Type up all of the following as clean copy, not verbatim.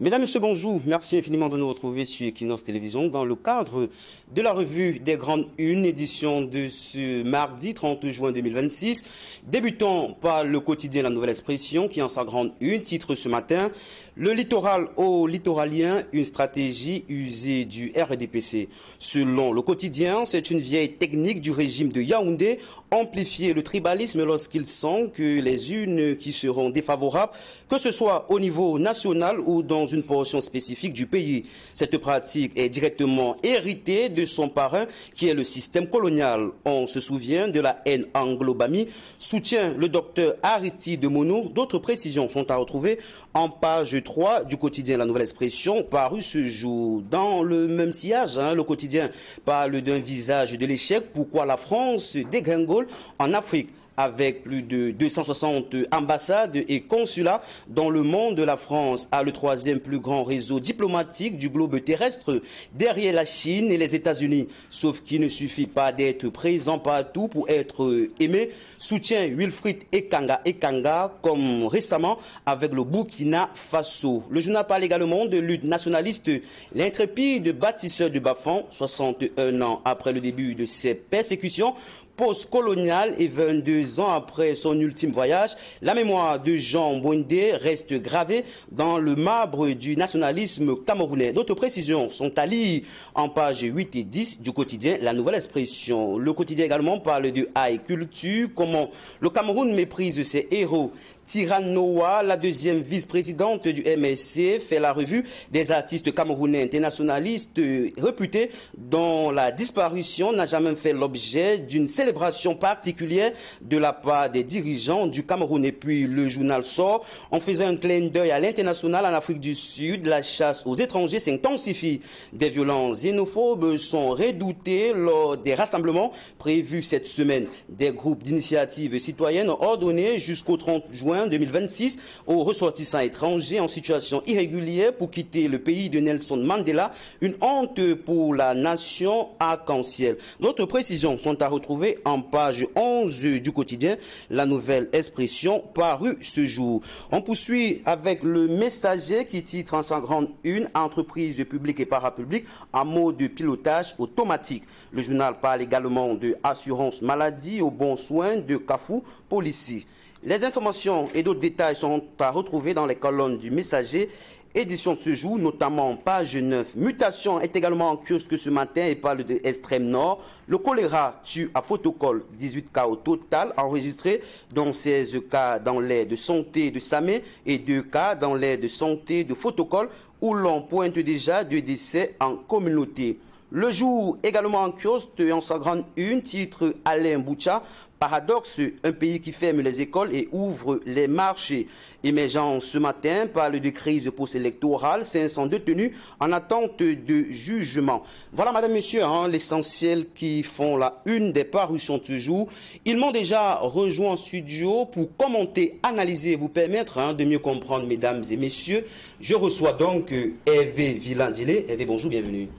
Mesdames, Messieurs, bonjour. Merci infiniment de nous retrouver sur Equinox Télévision dans le cadre de la revue des grandes unes, édition de ce mardi 30 juin 2026. Débutons par le quotidien La Nouvelle Expression qui en sa grande une titre ce matin le littoral aux littoraliens, une stratégie usée du RDPC. Selon le quotidien, c'est une vieille technique du régime de Yaoundé, amplifier le tribalisme lorsqu'ils sentent que les unes qui seront défavorables, que ce soit au niveau national ou dans une portion spécifique du pays. Cette pratique est directement héritée de son parrain qui est le système colonial. On se souvient de la haine anglo-bami, soutient le docteur Aristide Mono. D'autres précisions sont à retrouver en page 3 du quotidien La Nouvelle Expression, paru ce jour. Dans le même sillage, le quotidien parle d'un visage de l'échec. Pourquoi la France dégringole en Afrique? Avec plus de 260 ambassades et consulats dans le monde, la France a le troisième plus grand réseau diplomatique du globe terrestre derrière la Chine et les États-Unis. Sauf qu'il ne suffit pas d'être présent partout pour être aimé. Soutient Wilfried Ekanga comme récemment avec le Burkina Faso. Le journal parle également de lutte nationaliste. L'intrépide bâtisseur de Bafan, 61 ans après le début de ses persécutions post-colonial et 22 ans après son ultime voyage, la mémoire de Jean Bondé reste gravée dans le marbre du nationalisme camerounais. D'autres précisions sont à lire en pages 8 et 10 du quotidien La Nouvelle Expression. Le quotidien également parle de high culture, comment le Cameroun méprise ses héros. Tiranoa, la deuxième vice-présidente du MSC, fait la revue des artistes camerounais internationalistes réputés dont la disparition n'a jamais fait l'objet d'une célébration particulière de la part des dirigeants du Cameroun. Et puis le journal sort en faisant un clin d'œil à l'international en Afrique du Sud. La chasse aux étrangers s'intensifie. Des violences xénophobes sont redoutées lors des rassemblements prévus cette semaine. Des groupes d'initiatives citoyennes ordonnés jusqu'au 30 juin 2026 aux ressortissants étrangers en situation irrégulière pour quitter le pays de Nelson Mandela, une honte pour la nation arc-en-ciel. D'autres précisions sont à retrouver en page 11 du quotidien La Nouvelle Expression parue ce jour. On poursuit avec le Messager qui titre en sa grande une entreprise publique et parapublique en mode de pilotage automatique. Le journal parle également de assurance maladie aux bons soins de Kafou Policy. Les informations et d'autres détails sont à retrouver dans les colonnes du Messager, édition de ce jour, notamment page 9. Mutation est également en kiosque ce matin et parle de Extrême Nord. Le choléra tue à Photocol, 18 cas au total enregistrés, dont 16 cas dans l'aire de santé de Samé et 2 cas dans l'aire de santé de Photocol, où l'on pointe déjà 2 décès en communauté. Le jour également en kiosque, en sa grande une, titre Alain Boucha. Paradoxe, un pays qui ferme les écoles et ouvre les marchés. Émergent ce matin parle de crise post-électorale, 500 détenus en attente de jugement. Voilà, madame, monsieur, l'essentiel qui font la une des parutions toujours. Ils m'ont déjà rejoint en studio pour commenter, analyser, vous permettre de mieux comprendre, mesdames et messieurs. Je reçois donc Hervé Villandilé. Hervé, bonjour, bienvenue.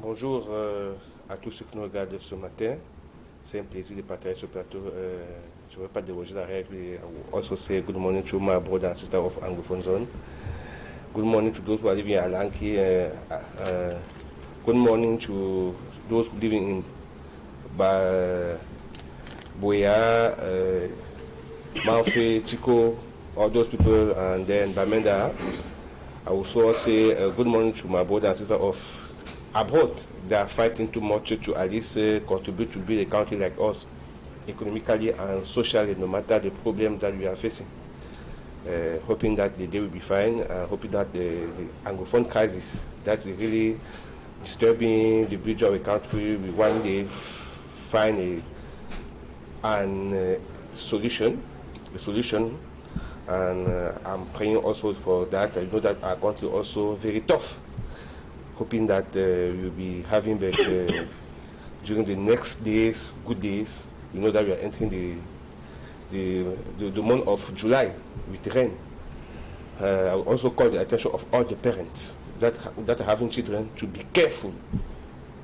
Bonjour à tous ceux qui nous regardent ce matin. C'est un plaisir de partager ce plateau. Je ne vais pas déroger la règle. Also say good morning to my brother and sister of Anglophone Zone. Good morning to those who are living in Alanki. Good morning to those living in Boya, Manfe, Chico, all those people, and then Bamenda. I also say good morning to my brother and sister of abroad. They are fighting too much to at least contribute to build a country like us, economically and socially, no matter the problem that we are facing. Hoping that the day will be fine, hoping that the Anglophone crisis, that's really disturbing the future of a country, will one day find a solution, and I'm praying also for that. I know that our country is also very tough. Hoping that we'll be having during the next days, good days. You know that we are entering the month of July with rain. I will also call the attention of all the parents that are having children to be careful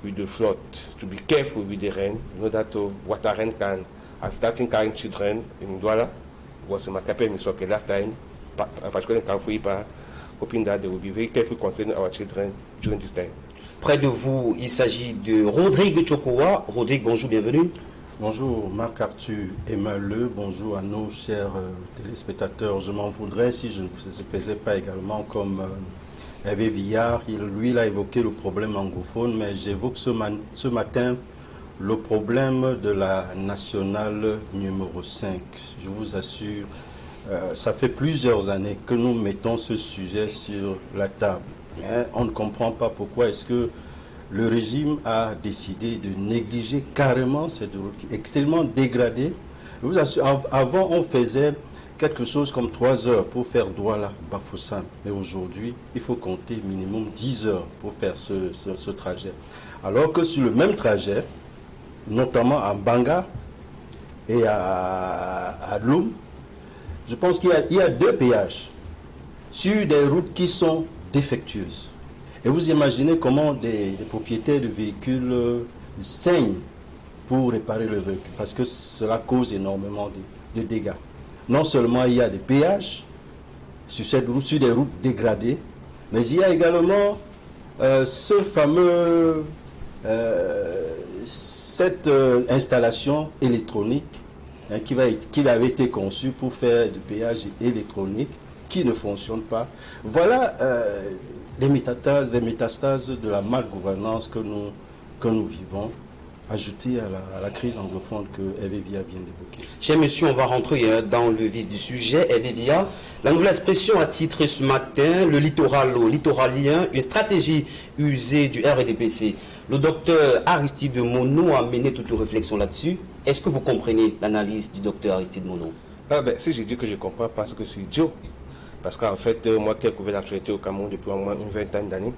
with the flood, to be careful with the rain. You know that water rain can, starting carrying children in Douala was in Makape, Misoke last time, particularly in Kanfuipa, hoping that they will be very careful concerning our children during this time. Près de vous, il s'agit de Rodrigue Chokowa. Rodrigue, bonjour, bienvenue. Bonjour Marc-Arthur Emmanuel, bonjour à nos chers téléspectateurs. Je m'en voudrais si je ne faisais pas également comme Hervé Villard. Lui, il a évoqué le problème anglophone, mais j'évoque ce matin le problème de la nationale numéro 5. Je vous assure, ça fait plusieurs années que nous mettons ce sujet sur la table. Mais on ne comprend pas pourquoi est-ce que le régime a décidé de négliger carrément cette route qui est extrêmement dégradée. Je vous assure, avant, on faisait quelque chose comme 3 heures pour faire Douala-Bafoussam. Mais aujourd'hui, il faut compter minimum 10 heures pour faire ce trajet. Alors que sur le même trajet, notamment à Banga et à Loum, je pense qu'il y a 2 péages sur des routes qui sont défectueuses. Et vous imaginez comment des propriétaires de véhicules saignent pour réparer le véhicule, parce que cela cause énormément de dégâts. Non seulement il y a des péages sur cette route, sur des routes dégradées, mais il y a également cette installation électronique qui avait été conçue pour faire du péage électronique qui ne fonctionne pas. Voilà des métastases de la malgouvernance que nous vivons, ajoutées à la crise anglophone que Hervé Villard vient d'évoquer. Cher monsieur, on va rentrer dans le vif du sujet. Hervé Villard, la nouvelle expression a titré ce matin le littoralien, une stratégie usée du RDPC. Le docteur Aristide Monod a mené toute une réflexion là-dessus. Est-ce que vous comprenez l'analyse du docteur Aristide Monod? Si je dis que je comprends parce que c'est idiot. Parce qu'en fait, moi qui ai couvert l'actualité au Cameroun depuis au moins une vingtaine d'années,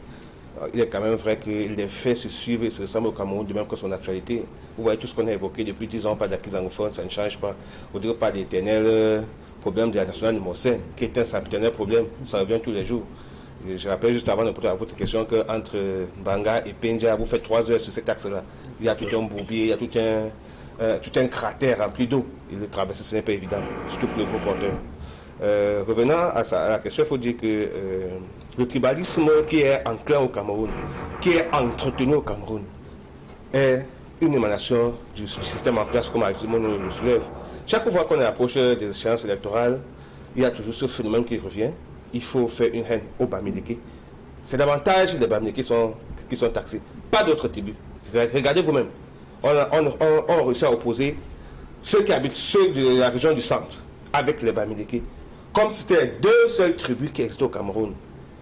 il est quand même vrai que les faits se suivent et se ressemblent au Cameroun, de même que son actualité. Vous voyez tout ce qu'on a évoqué depuis 10 ans, pas d'acquis anglophone, ça ne change pas. Au dire pas d'éternel problème de la nationale numéro 5, qui est un sempiternel problème, ça revient tous les jours. Et je rappelle juste avant de répondre à votre question qu'entre Banga et Pendja, vous faites 3 heures sur cet axe-là. Il y a tout un bourbier, il y a tout un cratère rempli d'eau. Et le traverser, ce n'est pas évident, surtout pour le gros porteur. Revenant à la question, il faut dire que le tribalisme qui est enclin au Cameroun, qui est entretenu au Cameroun, est une émanation du système en place, comme Aristide Monod le soulève. Chaque fois qu'on approche des échéances électorales, il y a toujours ce phénomène qui revient. Il faut faire une haine aux Bamileke. C'est davantage les Bamileke qui sont taxés, pas d'autres tribus. Regardez vous-même. On réussit à opposer ceux qui habitent de la région du centre avec les Bamileke, comme c'était les 2 seules tribus qui existaient au Cameroun.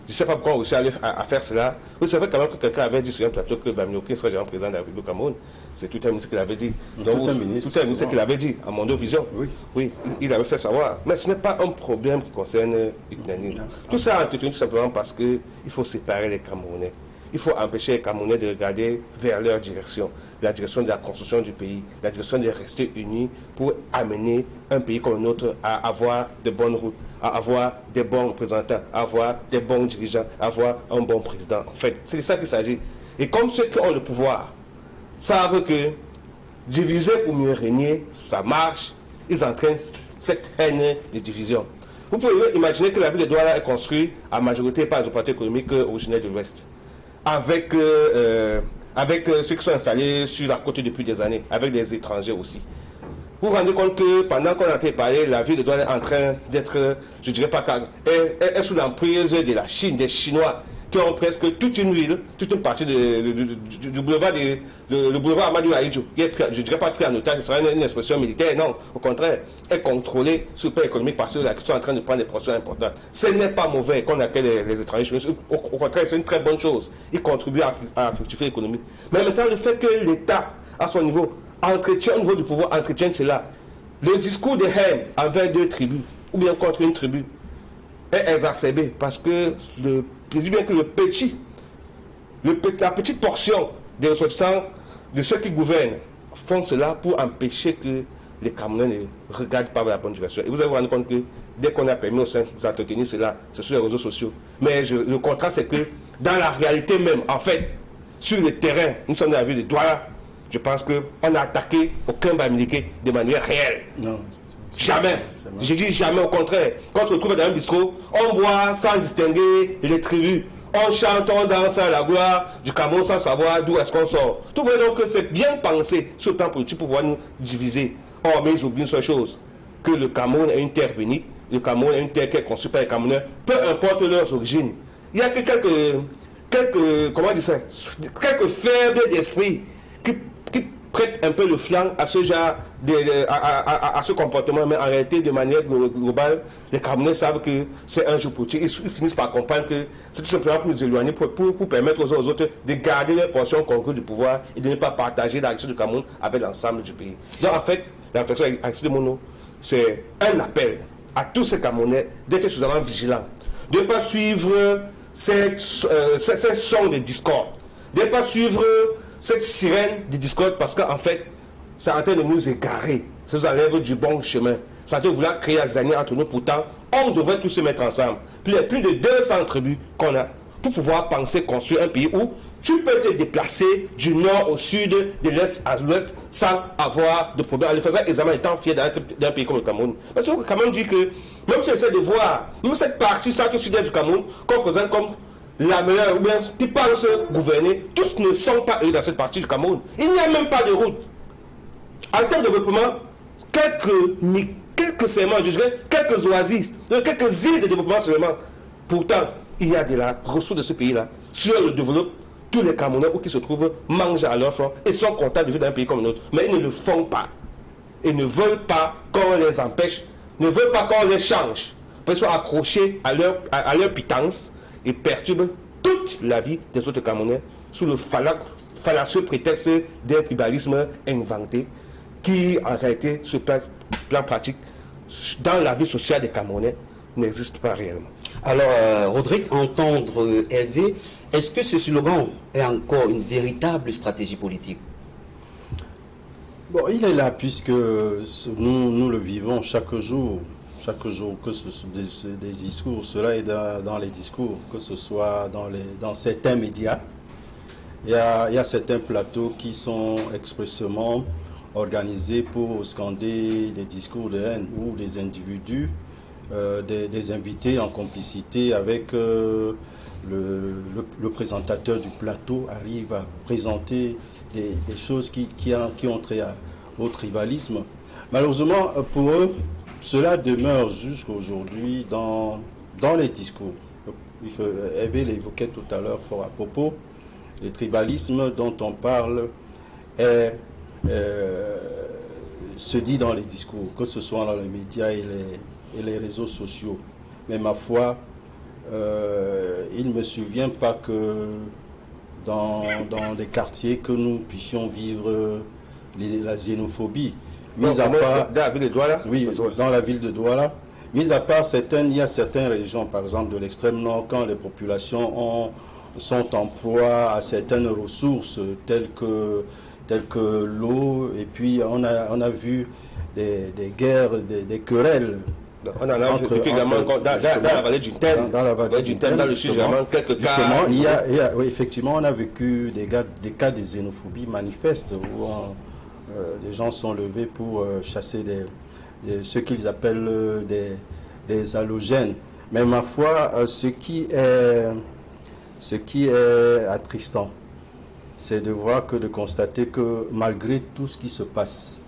Je ne sais pas pourquoi on réussit à faire cela. Vous savez quand même que quelqu'un avait dit sur un plateau que Bamileke serait jamais président de la République du Cameroun. C'est tout un ministre qui l'avait dit. Tout un ministre qui l'avait dit, à Mondo Vision. Oui, il avait fait savoir. Mais ce n'est pas un problème qui concerne Itnani. Tout ça a entretenu tout simplement parce qu'il faut séparer les Camerounais. Il faut empêcher les Camerounais de regarder vers leur direction, la direction de la construction du pays, la direction de rester unis pour amener un pays comme le nôtre à avoir de bonnes routes, à avoir des bons représentants, à avoir des bons dirigeants, à avoir un bon président. En fait, c'est de ça qu'il s'agit. Et comme ceux qui ont le pouvoir savent que diviser pour mieux régner, ça marche, ils entraînent cette haine de division. Vous pouvez imaginer que la ville de Douala est construite à majorité par les opérateurs économiques originaires de l'Ouest, avec ceux qui sont installés sur la côte depuis des années, avec des étrangers aussi. Vous vous rendez compte que pendant qu'on a été parlé, la ville de Douala est en train d'être, je dirais pas, est sous l'emprise de la Chine, des Chinois, qui ont presque toute une ville, toute une partie du boulevard, le boulevard Amadou Ahidjo. Je ne dirais pas pris en otage, ce serait une expression militaire, non, au contraire, est contrôlé sur le plan économique par ceux-là qui sont en train de prendre des portions importantes. Ce n'est pas mauvais qu'on accueille les étrangers, au contraire, c'est une très bonne chose. Ils contribuent à fructifier l'économie. Mais maintenant, le fait que l'État, à son niveau, au niveau du pouvoir, entretient cela, le discours de haine envers 2 tribus, ou bien contre une tribu, est exacerbé parce que je dis bien que la petite portion des ressortissants de ceux qui gouvernent font cela pour empêcher que les Camerounais ne regardent pas la bonne direction. Et vous allez vous rendre compte que dès qu'on a permis aux saints d'entretenir cela, c'est sur les réseaux sociaux. Mais le contrat, c'est que dans la réalité même, en fait, sur le terrain, nous sommes dans la ville de Douala, je pense qu'on n'a attaqué aucun Bamileke de manière réelle. Non. Jamais. Je dis jamais, au contraire. Quand on se retrouve dans un bistrot, on boit sans distinguer les tribus. On chante, on danse à la gloire du Cameroun sans savoir d'où est-ce qu'on sort. Tout vrai donc que c'est bien pensé sur le plan politique pour pouvoir nous diviser. Or, mais ils oublient une seule chose, que le Cameroun est une terre bénite, le Cameroun est une terre qui est construite par les Camerounais, peu importe leurs origines. Il y a que comment dire ça, quelques faibles d'esprit qui prêtent un peu le flanc à ce genre à ce comportement, mais en réalité, de manière globale, les Camerounais savent que c'est un jeu politique. Ils finissent par comprendre que c'est tout simplement pour nous éloigner, pour permettre aux autres de garder leur portion congrue du pouvoir et de ne pas partager la richesse du Cameroun avec l'ensemble du pays. Donc en fait, la réflexion avec Aristide Mono, c'est un appel à tous ces Camerounais d'être suffisamment vigilants, de ne pas suivre ces sons de discorde, de ne pas suivre cette sirène de discorde, parce qu'en fait, c'est en train de nous égarer, ça nous enlève du bon chemin. Ça doit vouloir créer des années entre nous. Pourtant, on devrait tous se mettre ensemble. Puis il y a plus de 200 tribus qu'on a pour pouvoir penser construire un pays où tu peux te déplacer du nord au sud, de l'est à l'ouest, sans avoir de problème. En le faisant aisément, étant fier d'un pays comme le Cameroun. Parce qu'il faut quand même dire que, même si on essaie de voir, même cette partie centre-sud-est du Cameroun, qu'on présente comme la meilleure, ou bien qui pensent gouverner, tous ne sont pas eux dans cette partie du Cameroun. Il n'y a même pas de route. En termes de développement, quelques segments, je dirais, quelques oasis, quelques îles de développement seulement. Pourtant, il y a de la ressource de ce pays-là. Si on le développe, tous les Camerounais où qui se trouvent mangent à leur faim et sont contents de vivre dans un pays comme le nôtre. Mais ils ne le font pas. Ils ne veulent pas qu'on les empêche, ne veulent pas qu'on les change. Parce qu'ils sont accrochés à leur pitance et perturbent toute la vie des autres Camerounais sous le fallacieux prétexte d'un tribalisme inventé qui, en réalité, sur le plan pratique, dans la vie sociale des Camerounais, n'existe pas réellement. Alors, Rodrigue, entendre Hervé, est-ce que ce slogan est encore une véritable stratégie politique? Bon, il est là puisque nous le vivons chaque jour, que ce soit des discours, cela est dans les discours, que ce soit dans certains médias. Il y a certains plateaux qui sont expressément organisés pour scander des discours de haine où des individus, des invités en complicité avec le présentateur du plateau arrivent à présenter des choses qui ont trait au tribalisme. Malheureusement, pour eux, cela demeure jusqu'à aujourd'hui dans les discours. Hervé l'évoquait tout à l'heure fort à propos. Le tribalisme dont on parle se dit dans les discours, que ce soit dans les médias et les réseaux sociaux. Mais ma foi, il ne me souvient pas que dans des quartiers que nous puissions vivre la xénophobie. Dans la ville de Douala? Oui, dans la ville de Douala. Mis à part il y a certaines régions, par exemple de l'extrême nord, quand les populations sont en proie à certaines ressources telles que l'eau, et puis on a vu des guerres, des querelles. On en a vu également dans la vallée du Thème, dans le sud, quelques cas. Oui, effectivement, on a vécu des cas de xénophobie manifestes où des gens sont levés pour chasser ce qu'ils appellent des halogènes. Mais ma foi, ce qui est attristant, c'est de constater que malgré tout ce qui se passe,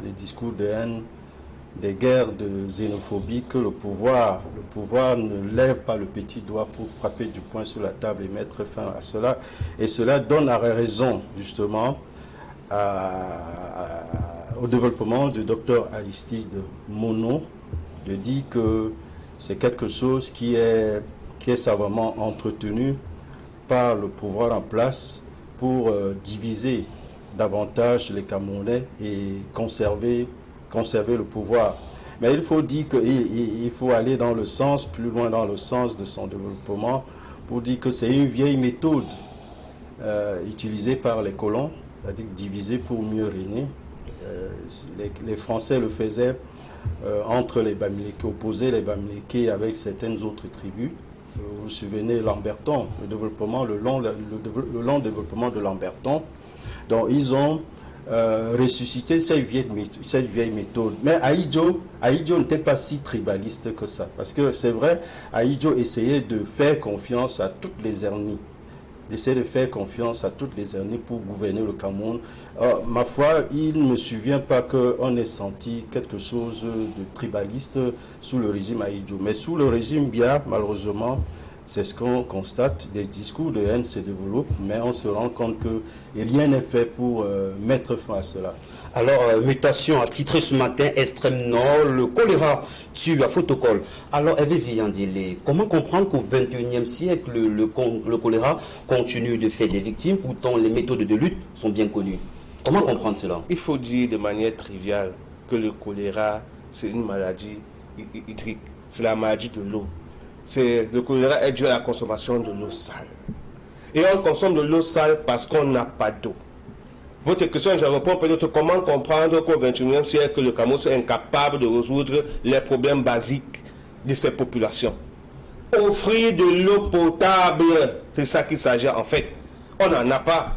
les discours de haine, des guerres de xénophobie, que le pouvoir ne lève pas le petit doigt pour frapper du poing sur la table et mettre fin à cela. Et cela donne raison justement au développement du docteur Aristide Mono, de dire que c'est quelque chose qui est savamment entretenu par le pouvoir en place pour diviser davantage les Camerounais et conserver le pouvoir. Mais il faut dire qu'il faut aller plus loin dans le sens de son développement, pour dire que c'est une vieille méthode utilisée par les colons, c'est-à-dire diviser pour mieux régner. Les Français le faisaient entre les Bamileke, opposer les Bamileke avec certaines autres tribus. Vous vous souvenez le long développement de Lamberton. Donc ils ont ressusciter cette vieille méthode. Mais Ahidjo n'était pas si tribaliste que ça. Parce que c'est vrai, Ahidjo essayait de faire confiance à toutes les ethnies. D'essayer de faire confiance à toutes les ethnies pour gouverner le Cameroun. Ma foi, il ne me souvient pas qu'on ait senti quelque chose de tribaliste sous le régime Ahidjo. Mais sous le régime Biya, malheureusement, c'est ce qu'on constate. Des discours de haine se développent, mais on se rend compte que rien n'est fait pour mettre fin à cela. Alors, mutation a titré ce matin Extrême Nord, le choléra tue à Photocol. Alors, Hervé Viandile, comment comprendre qu'au XXIe siècle, le choléra continue de faire des victimes, pourtant les méthodes de lutte sont bien connues? Comment comprendre cela? Il faut dire de manière triviale que le choléra, c'est une maladie hydrique. C'est la maladie de l'eau. Le choléra est dû à la consommation de l'eau sale. Et on consomme de l'eau sale parce qu'on n'a pas d'eau. Votre question, je réponds peut-être comment comprendre qu'au XXIe siècle, le Cameroun est incapable de résoudre les problèmes basiques de ces populations. Offrir de l'eau potable, c'est ça qu'il s'agit en fait. On n'en a pas.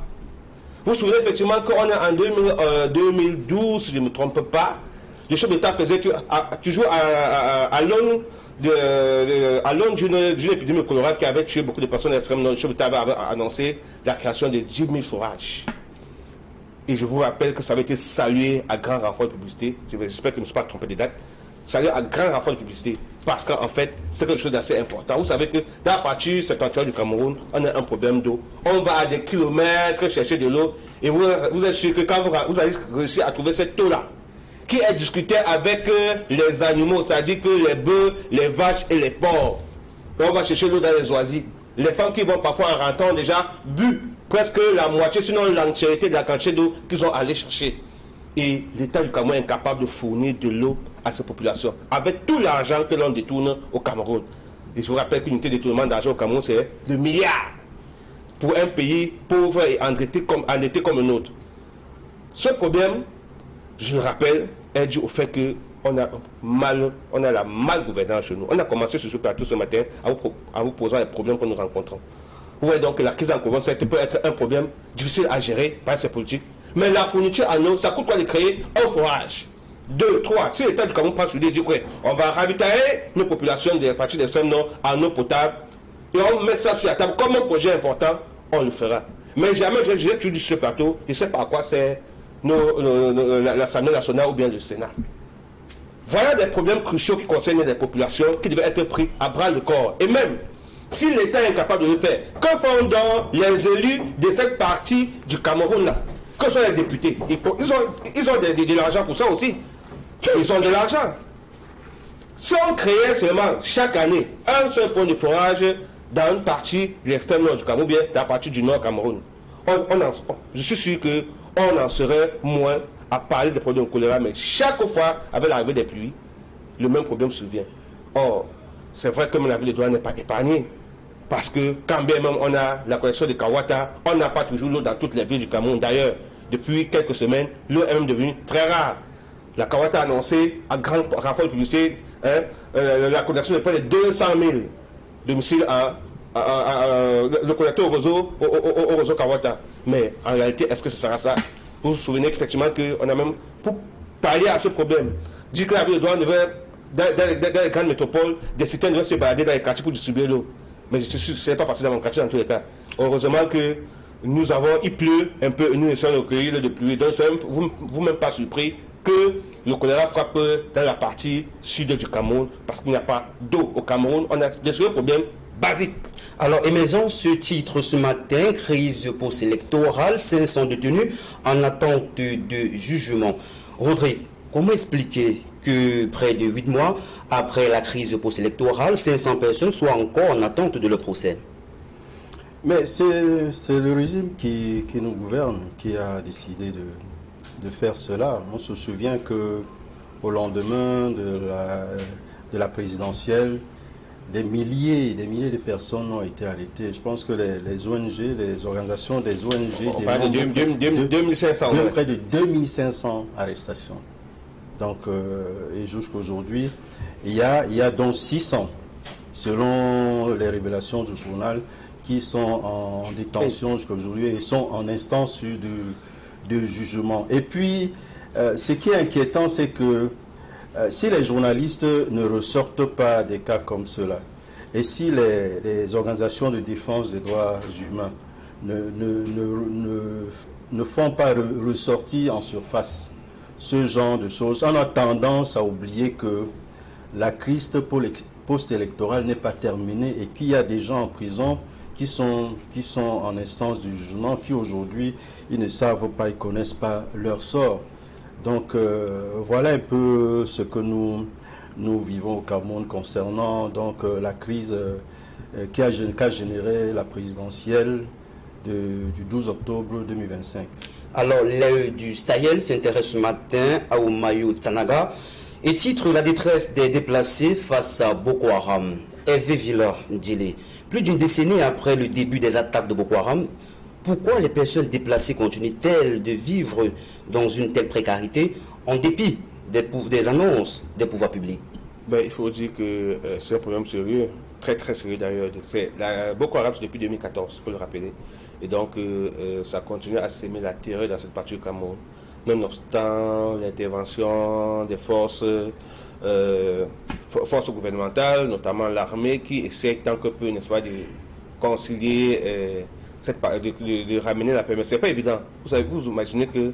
Vous vous souvenez effectivement qu'on est en 2012, si je ne me trompe pas, le chef d'État faisait toujours à l'aune d'une épidémie de choléra qui avait tué beaucoup de personnes extrêmement. Le chef d'État avait annoncé la création de 10 000 forages. Et je vous rappelle que ça avait été salué à grand renfort de publicité. J'espère que je ne me suis pas trompé des dates. Salué à grand renfort de publicité. Parce qu'en fait, c'est quelque chose d'assez important. Vous savez que dans la partie septentrionale du Cameroun, on a un problème d'eau. On va à des kilomètres chercher de l'eau. Et vous êtes sûr que quand vous allez réussir à trouver cette eau-là, qui est discutée avec les animaux, c'est-à-dire que les bœufs, les vaches et les porcs. Et on va chercher l'eau dans les oisies. Les femmes qui vont parfois en rentrant ont déjà bu presque la moitié, sinon l'entièreté de la quantité d'eau qu'ils ont allé chercher. Et l'État du Cameroun est incapable de fournir de l'eau à ces populations, avec tout l'argent que l'on détourne au Cameroun. Et je vous rappelle qu'une unité de détournement d'argent au Cameroun, c'est de milliards pour un pays pauvre et endetté comme le nôtre. Ce problème, je le rappelle, est dû au fait qu'on a la mal-gouvernance chez nous. On a commencé sur ce plateau ce matin à vous posant les problèmes que nous rencontrons. Vous voyez donc que la crise en Congo, ça peut être un problème difficile à gérer par ces politiques. Mais la fourniture en eau, ça coûte quoi de créer un forage? 2, 3. Si l'État du Cameroun prend sur lui et dit qu'on va ravitailler nos populations des parties d'extrême nord en eau potable, et on met ça sur la table comme un projet important, on le fera. Mais jamais j'ai toujours dit sur ce plateau, je ne sais pas à quoi c'est l'Assemblée nationale ou bien le Sénat. Voilà des problèmes cruciaux qui concernent les populations qui devaient être pris à bras le corps. Et même, si l'État est incapable de le faire, que font donc les élus de cette partie du Cameroun là? Que sont les députés? Ils ont de l'argent pour ça aussi. Ils ont de l'argent. Si on créait seulement chaque année un seul point de forage dans une partie de l'extrême nord du Cameroun, ou bien dans la partie du nord Cameroun, je suis sûr qu'on en serait moins à parler des problèmes de choléra, mais chaque fois, avec l'arrivée des pluies, le même problème survient. Or, c'est vrai que la ville de Douala n'est pas épargnée. Parce que quand bien même on a la collection de Kawata, on n'a pas toujours l'eau dans toutes les villes du Cameroun. D'ailleurs, depuis quelques semaines, l'eau est même devenue très rare. La Kawata a annoncé à grand renfort de publicité la connexion de près de 200 000 domiciles le collecteur au réseau Kawata. Mais en réalité, est-ce que ce sera ça? Vous vous souvenez qu'effectivement qu'on a même, pour pallier à ce problème, dit que la ville de Douala devait, dans les grandes métropoles, des citernes devaient se balader dans les quartiers pour distribuer l'eau. Mais je suis sûr que ce n'est pas passé dans mon quartier dans tous les cas. Heureusement que il pleut un peu, nous essayons de recueillir de pluie. Donc, vous-même pas surpris que le choléra frappe dans la partie sud du Cameroun parce qu'il n'y a pas d'eau au Cameroun. On a des problèmes basiques. Alors, émergeant ce titre ce matin, crise post-électorale, 500 détenus en attente de jugement. Rodrigue, comment expliquer que près de 8 mois après la crise post-électorale, 500 personnes soient encore en attente de leur procès? Mais c'est le régime qui nous gouverne qui a décidé de faire cela. On se souvient qu'au lendemain de la présidentielle, des milliers de personnes ont été arrêtées. Je pense que les ONG, les organisations des ONG... On parle de 2500. Près de 2500 arrestations. Donc, et jusqu'à aujourd'hui, il y a donc 600, selon les révélations du journal, qui sont en détention jusqu'à aujourd'hui et sont en instance de jugement. Et puis, ce qui est inquiétant, c'est que si les journalistes ne ressortent pas des cas comme cela, et si les organisations de défense des droits humains ne font pas ressortir en surface ce genre de choses, on a tendance à oublier que la crise post-électorale n'est pas terminée et qu'il y a des gens en prison qui sont en instance de jugement, qui aujourd'hui, ils ne savent pas, ils ne connaissent pas leur sort. Donc voilà un peu ce que nous vivons au Cameroun concernant donc, la crise qui a généré la présidentielle du 12 octobre 2025. Alors, l'œil du Sahel s'intéresse ce matin à Oumayou Tanaga et titre la détresse des déplacés face à Boko Haram. Hervé Villard-Djilé. Plus d'une décennie après le début des attaques de Boko Haram, pourquoi les personnes déplacées continuent-elles de vivre dans une telle précarité en dépit des annonces des pouvoirs publics? Il faut dire que c'est un problème sérieux, très très sérieux d'ailleurs. Boko Haram, c'est depuis 2014, il faut le rappeler. Et donc, ça continue à s'aimer la terreur dans cette partie du Cameroun. Nonobstant l'intervention des forces gouvernementales, notamment l'armée, qui essaie tant que peu, n'est-ce pas, de concilier, de ramener la paix. Mais ce n'est pas évident. Vous imaginez que,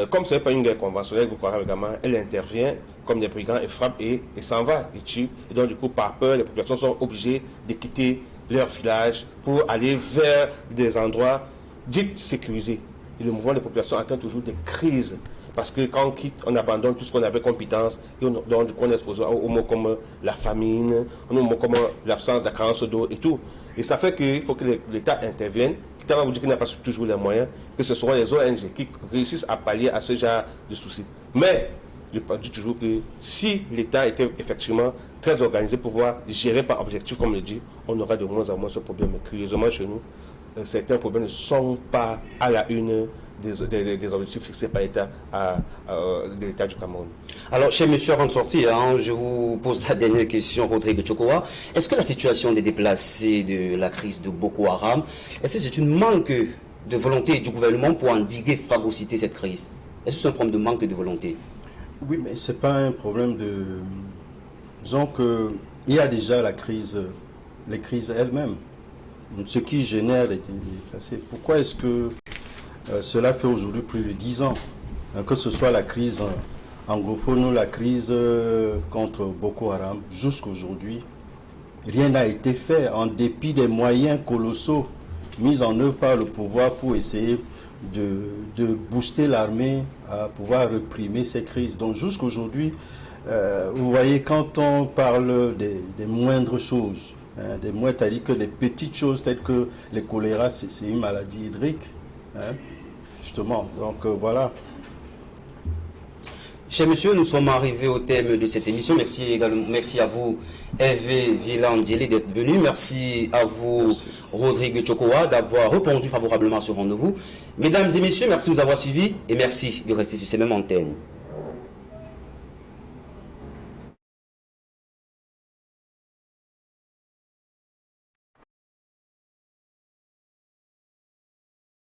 comme ce n'est pas une guerre conventionnelle, Boko Haram également, elle intervient comme des brigands et frappe et s'en va, et tue. Et donc, du coup, par peur, les populations sont obligées de quitter leur village pour aller vers des endroits dits sécurisés. Et le mouvement des populations atteint toujours des crises. Parce que quand on quitte, on abandonne tout ce qu'on avait compétence. Et donc, du coup, on est exposé aux mots comme la famine, aux mots comme l'absence de la carence d'eau et tout. Et ça fait qu'il faut que l'État intervienne. L'État va vous dire qu'il n'a pas toujours les moyens, que ce seront les ONG qui réussissent à pallier à ce genre de soucis. Mais je dis toujours que si l'État était effectivement très organisé pour pouvoir gérer par objectif, comme le dit, on aura de moins en moins ce problème. Mais curieusement, chez nous, certains problèmes ne sont pas à la une des objectifs fixés par l'État de l'État du Cameroun. Alors, cher monsieur, avant de sortir, je vous pose la dernière question, Rodrigue Tchokowa. Est-ce que la situation des déplacés de la crise de Boko Haram, est-ce que c'est une manque de volonté du gouvernement pour endiguer, phagocyter cette crise? Est-ce que c'est un problème de manque de volonté? Oui, mais ce n'est pas un problème de... Disons qu'il y a déjà la crise, les crises elles-mêmes. Ce qui génère les déplacés. Pourquoi est-ce que cela fait aujourd'hui plus de 10 ans, que ce soit la crise anglophone ou la crise contre Boko Haram, jusqu'aujourd'hui, rien n'a été fait en dépit des moyens colossaux mis en œuvre par le pouvoir pour essayer de booster l'armée à pouvoir réprimer ces crises. Donc jusqu'aujourd'hui, vous voyez, quand on parle des moindres choses, des moindres, c'est-à-dire que les petites choses telles que les choléra, c'est une maladie hydrique, justement. Donc voilà. Cher monsieur, nous sommes arrivés au thème de cette émission. Merci à vous, Hervé Villard-Djilé, d'être venu. Merci à vous, Rodrigue Tchokowa, d'avoir répondu favorablement à ce rendez-vous. Mesdames et messieurs, merci de nous avoir suivis et merci de rester sur ces mêmes antennes.